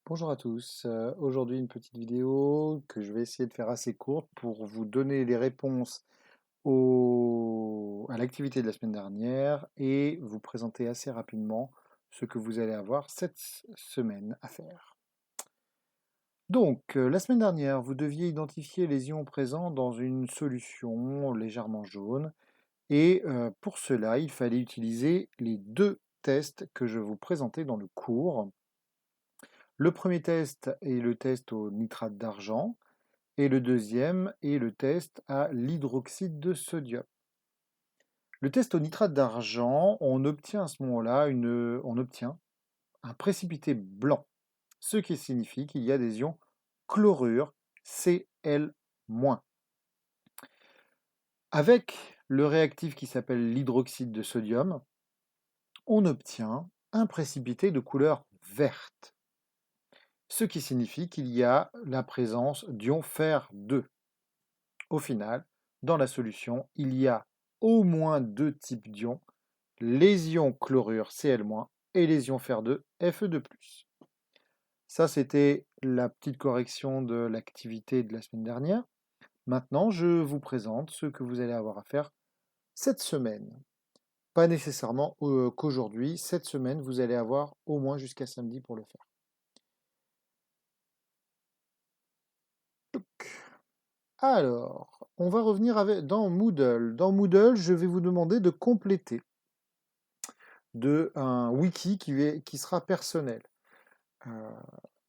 Bonjour à tous. Aujourd'hui, une petite vidéo que je vais essayer de faire assez courte pour vous donner les réponses à l'activité de la semaine dernière et vous présenter assez rapidement ce que vous allez avoir cette semaine à faire. Donc, la semaine dernière, vous deviez identifier les ions présents dans une solution légèrement jaune et pour cela, il fallait utiliser les deux tests que je vais vous présenter dans le cours. Le premier test est le test au nitrate d'argent et le deuxième est le test à l'hydroxyde de sodium. Le test au nitrate d'argent, on obtient à ce moment-là on obtient un précipité blanc, ce qui signifie qu'il y a des ions chlorure Cl-. Avec le réactif qui s'appelle l'hydroxyde de sodium, on obtient un précipité de couleur verte, ce qui signifie qu'il y a la présence d'ion fer2. Au final, dans la solution, il y a au moins deux types d'ions, les ions chlorure Cl- et les ions fer2 Fe2+. Ça, c'était la petite correction de l'activité de la semaine dernière. Maintenant, je vous présente ce que vous allez avoir à faire cette semaine. Pas nécessairement qu'aujourd'hui, cette semaine, vous allez avoir au moins jusqu'à samedi pour le faire. Alors, on va revenir dans Moodle. Dans Moodle, je vais vous demander de compléter un wiki qui sera personnel. Euh,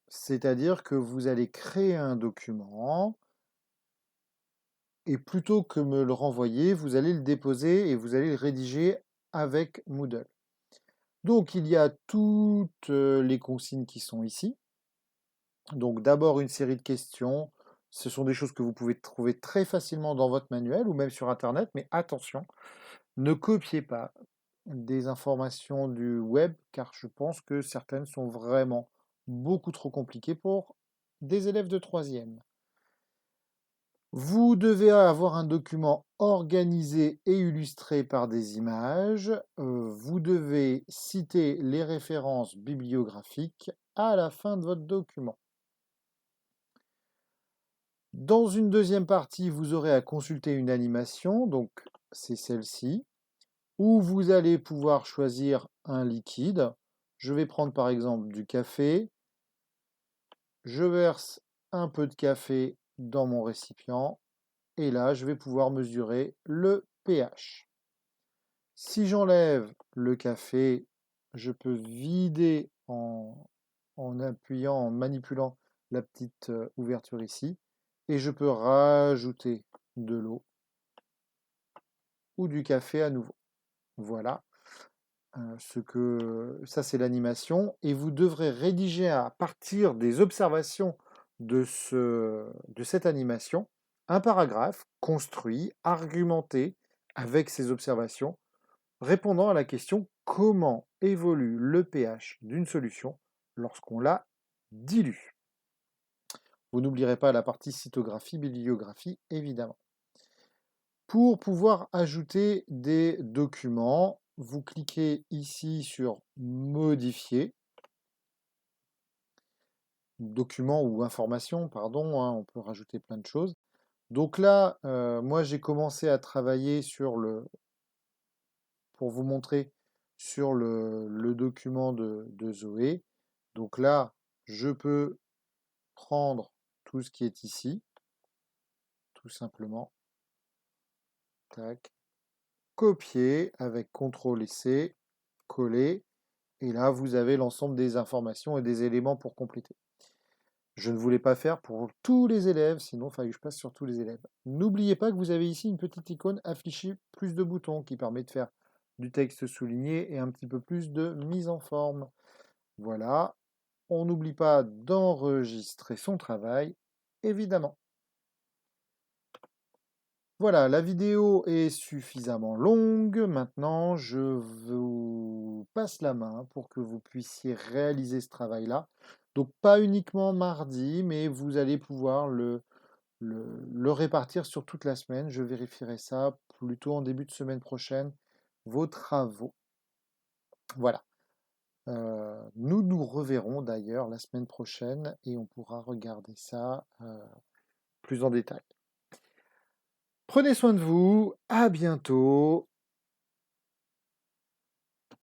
C'est-à-dire que vous allez créer un document et plutôt que me le renvoyer, vous allez le déposer et vous allez le rédiger avec Moodle. Donc il y a toutes les consignes qui sont ici. Donc d'abord une série de questions. Ce sont des choses que vous pouvez trouver très facilement dans votre manuel ou même sur Internet, mais attention, ne copiez pas des informations du web, car je pense que certaines sont vraiment beaucoup trop compliquées pour des élèves de troisième. Vous devez avoir un document organisé et illustré par des images. Vous devez citer les références bibliographiques à la fin de votre document. Dans une deuxième partie, vous aurez à consulter une animation, donc c'est celle-ci, où vous allez pouvoir choisir un liquide. Je vais prendre par exemple du café. Je verse un peu de café dans mon récipient et là, je vais pouvoir mesurer le pH. Si j'enlève le café, je peux vider en appuyant, en manipulant la petite ouverture ici et je peux rajouter de l'eau ou du café à nouveau. Voilà. Ça, c'est l'animation. Et vous devrez rédiger à partir des observations de cette animation un paragraphe construit, argumenté avec ces observations, répondant à la question comment évolue le pH d'une solution lorsqu'on la dilue. Vous n'oublierez pas la partie cytographie, bibliographie, évidemment. Pour pouvoir ajouter des documents, vous cliquez ici sur modifier, document ou information, pardon, hein, on peut rajouter plein de choses. Donc là, moi j'ai commencé à travailler pour vous montrer sur le document de Zoé. Donc là, je peux prendre tout ce qui est ici, tout simplement. Tac. Copier avec CTRL et C, coller. Et là, vous avez l'ensemble des informations et des éléments pour compléter. Je ne voulais pas faire pour tous les élèves, sinon il fallait que je passe sur tous les élèves. N'oubliez pas que vous avez ici une petite icône afficher plus de boutons qui permet de faire du texte souligné et un petit peu plus de mise en forme. Voilà, on n'oublie pas d'enregistrer son travail, évidemment. Voilà, la vidéo est suffisamment longue. Maintenant, je vous passe la main pour que vous puissiez réaliser ce travail-là. Donc, pas uniquement mardi, mais vous allez pouvoir le répartir sur toute la semaine. Je vérifierai ça plutôt en début de semaine prochaine, vos travaux. Voilà. Nous nous reverrons d'ailleurs la semaine prochaine et on pourra regarder ça plus en détail. Prenez soin de vous, à bientôt